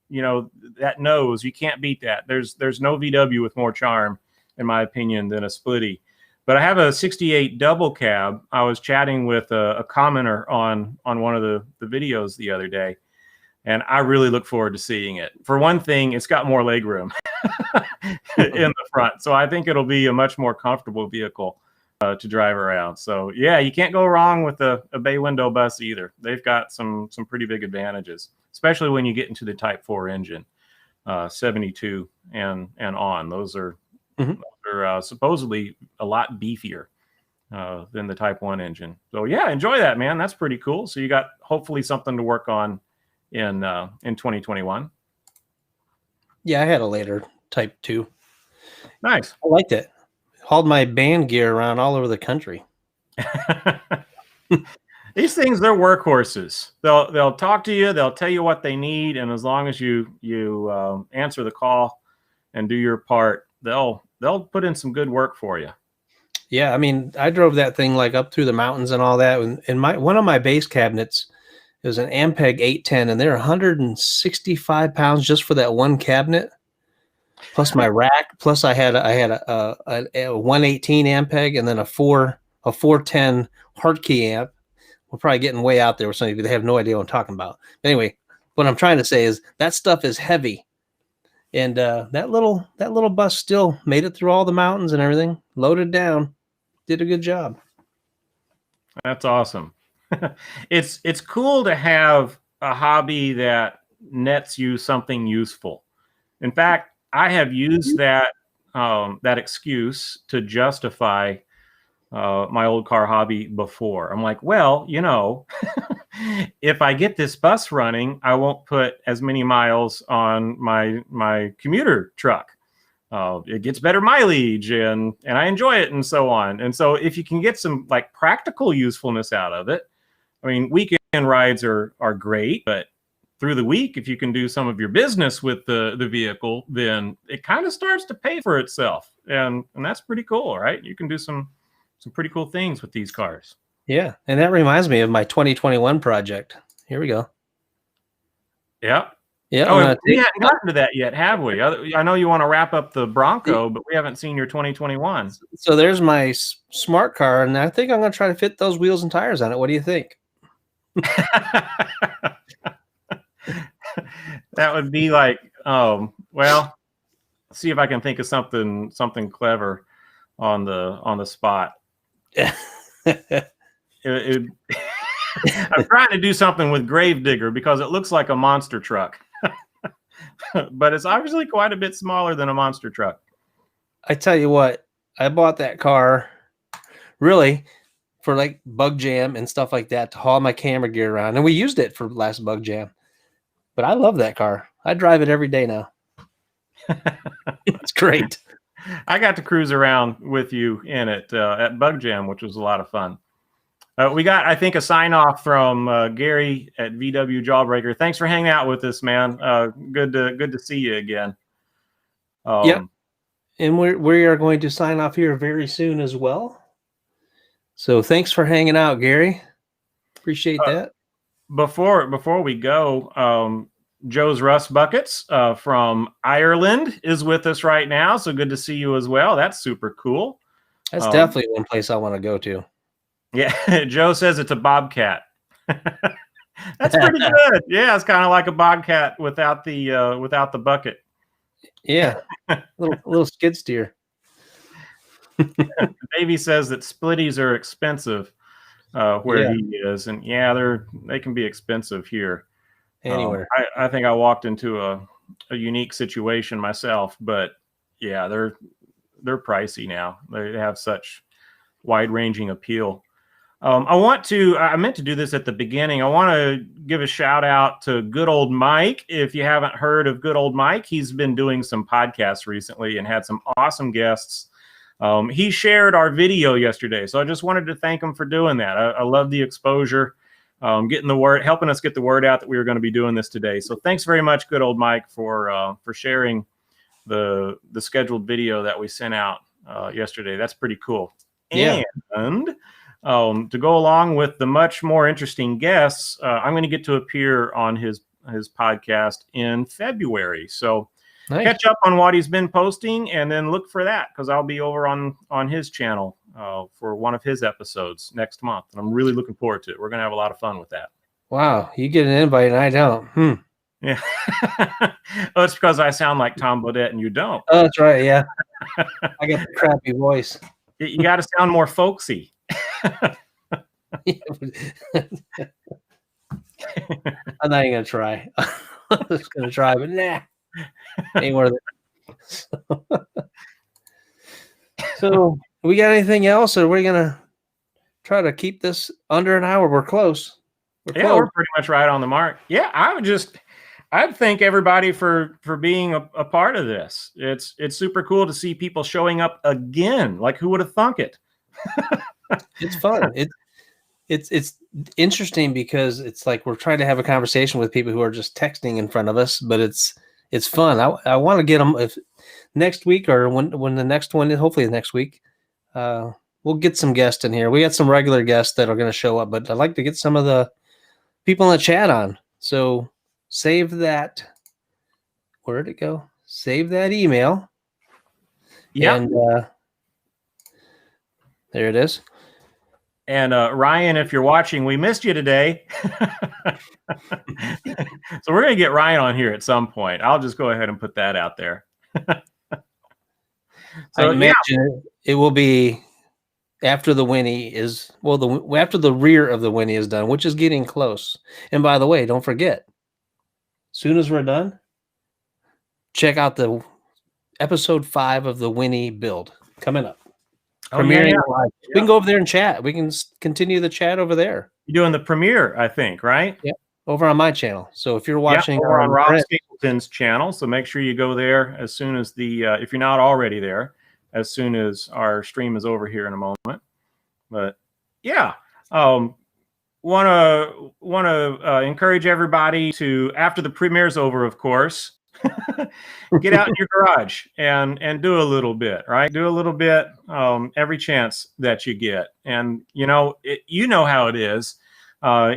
that nose, you can't beat that. There's no VW with more charm, in my opinion, than a Splitty. But I have a 68 double cab. I was chatting with a commenter on one of the videos the other day, and I really look forward to seeing it. For one thing, it's got more legroom in the front, so I think it'll be a much more comfortable vehicle to drive around. So yeah, you can't go wrong with a bay window bus either. They've got some pretty big advantages, especially when you get into the Type 4 engine, 72 and on. Those are supposedly a lot beefier than the Type 1 engine. So yeah, enjoy that, man. That's pretty cool. So you got hopefully something to work on in 2021. Yeah, I had a later Type 2. Nice. I liked it. Hauled my band gear around all over the country. These things, they're workhorses. They'll talk to you. They'll tell you what they need, and as long as you answer the call and do your part, they'll put in some good work for you. Yeah, I mean, I drove that thing like up through the mountains and all that. And one of my base cabinets, it was an Ampeg 810, and they're 165 pounds just for that one cabinet. Plus my rack. Plus I had a 118 Ampeg and then a 410 Hartkey amp. We're probably getting way out there with some of you. They have no idea what I'm talking about. Anyway, what I'm trying to say is that stuff is heavy, and that little bus still made it through all the mountains and everything. Loaded down, did a good job. That's awesome. It's cool to have a hobby that nets you something useful. In fact, I have used that excuse to justify my old car hobby before. I'm like, well, if I get this bus running, I won't put as many miles on my commuter truck. It gets better mileage, and I enjoy it, and so on. And so if you can get some like practical usefulness out of it, I mean, weekend rides are great, but through the week, if you can do some of your business with the vehicle, then it kind of starts to pay for itself. And that's pretty cool, right? You can do some pretty cool things with these cars. Yeah. And that reminds me of my 2021 project. Here we go. Yeah. Yeah. Oh, we haven't gotten to that yet, have we? I know you want to wrap up the Bronco, but we haven't seen your 2021. So there's my smart car, and I think I'm going to try to fit those wheels and tires on it. What do you think? That would be like, well, see if I can think of something clever on the spot. I'm trying to do something with Gravedigger because it looks like a monster truck, but it's obviously quite a bit smaller than a monster truck. I tell you what, I bought that car really for like bug jam and stuff like that to haul my camera gear around, and we used it for last bug jam. But I love that car. I drive it every day now. It's great. I got to cruise around with you in it at Bug Jam, which was a lot of fun. We got, I think, a sign off from Gary at VW Jawbreaker. Thanks for hanging out with us, man. Good to see you again. Yep. And we are going to sign off here very soon as well. So thanks for hanging out, Gary. Appreciate that. Before we go, Joe's Rust Buckets from Ireland is with us right now. So good to see you as well. That's super cool. That's definitely one place I want to go to. Yeah, Joe says it's a bobcat. That's pretty good. Yeah, it's kind of like a bobcat without the bucket. Yeah, little skid steer. Davey says that splitties are expensive where he is, and yeah, they can be expensive here. Anywhere. I think I walked into a unique situation myself, but yeah, they're pricey now. They have such wide-ranging appeal. I meant to do this at the beginning. I want to give a shout out to Good Old Mike. If you haven't heard of Good Old Mike, he's been doing some podcasts recently and had some awesome guests. He shared our video yesterday, so I just wanted to thank him for doing that. I love the exposure, getting the word, helping us get the word out that we were going to be doing this today. So thanks very much, Good Old Mike, for sharing the scheduled video that we sent out yesterday. That's pretty cool. Yeah. And to go along with the much more interesting guests, I'm going to get to appear on his podcast in February. So nice. Catch up on what he's been posting, and then look for that because I'll be over on his channel for one of his episodes next month. And I'm really looking forward to it. We're going to have a lot of fun with that. Wow, you get an invite and I don't. Yeah. Oh, it's because I sound like Tom Bodette and you don't. Oh, that's right. Yeah. I got the crappy voice. You got to sound more folksy. I'm not even gonna try. I'm just gonna try, but nah, ain't worth it. So, we got anything else, or we're gonna try to keep this under an hour? We're close. We're pretty much right on the mark. Yeah, I'd thank everybody for being a part of this. It's super cool to see people showing up again. Like, who would have thunk it? It's fun. It's interesting because it's like we're trying to have a conversation with people who are just texting in front of us, but it's fun. I want to get them if next week or when the next one, hopefully next week, we'll get some guests in here. We got some regular guests that are going to show up, but I'd like to get some of the people in the chat on. So save that. Where did it go? Save that email. Yeah. And there it is. And Ryan, if you're watching, we missed you today. So we're going to get Ryan on here at some point. I'll just go ahead and put that out there. So I imagine it will be after the Winnie is, after the rear of the Winnie is done, which is getting close. And by the way, don't forget, as soon as we're done, check out the episode 5 of the Winnie build coming up. Premiering live. We can go over there and chat. We can continue the chat over there. You're doing the premiere, I think, right? Yeah, over on my channel. So if you're watching over on Rob Stapleton's channel, so make sure you go there as soon as if you're not already there, as soon as our stream is over here in a moment. But yeah, want to encourage everybody to, after the premiere's over, of course, get out in your garage and do a little bit, right? Do a little bit every chance that you get. And you know how it is.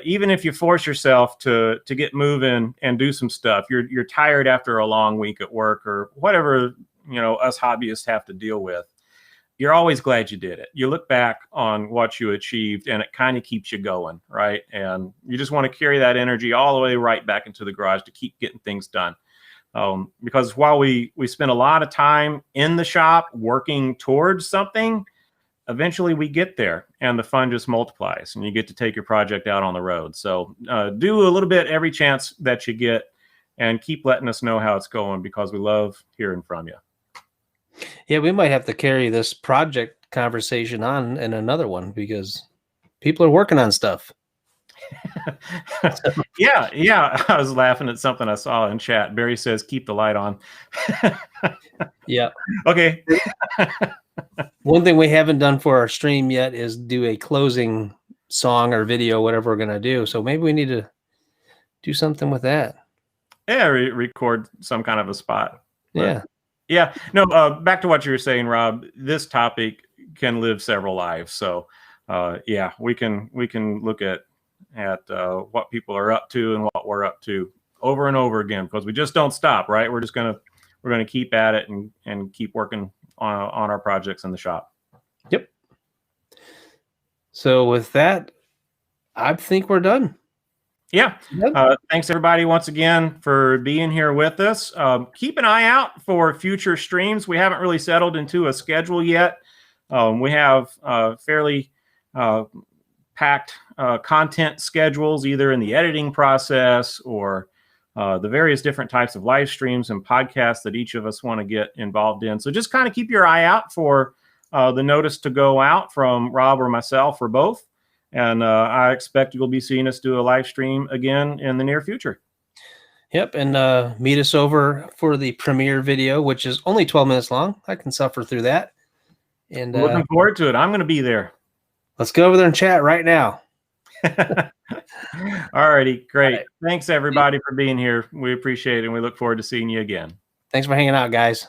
Even if you force yourself to get moving and do some stuff, you're tired after a long week at work or whatever, us hobbyists have to deal with. You're always glad you did it. You look back on what you achieved and it kind of keeps you going, right? And you just want to carry that energy all the way right back into the garage to keep getting things done. Because while we spend a lot of time in the shop working towards something, eventually we get there and the fun just multiplies and you get to take your project out on the road. So do a little bit every chance that you get and keep letting us know how it's going, because we love hearing from you. Yeah, we might have to carry this project conversation on in another one because people are working on stuff. Yeah. I was laughing at something I saw in chat. Barry says, keep the light on. Yeah. Okay. One thing we haven't done for our stream yet is do a closing song or video, whatever we're going to do. So maybe we need to do something with that. Yeah, record some kind of a spot. Yeah. Yeah. No, back to what you were saying, Rob. This topic can live several lives. So, yeah, we can look at what people are up to and what we're up to over and over again, because we just don't stop, right? We're gonna keep at it and keep working on our projects in the shop. Yep. So with that, I think we're done. Yeah. Thanks everybody once again for being here with us. Keep an eye out for future streams. We haven't really settled into a schedule yet. We have fairly packed content schedules, either in the editing process or the various different types of live streams and podcasts that each of us want to get involved in. So just kind of keep your eye out for the notice to go out from Rob or myself or both. And I expect you'll be seeing us do a live stream again in the near future. Yep. And meet us over for the premiere video, which is only 12 minutes long. I can suffer through that. And looking forward to it. I'm going to be there. Let's go over there and chat right now. All righty. Great. Right. Thanks everybody for being here. We appreciate it. And we look forward to seeing you again. Thanks for hanging out, guys.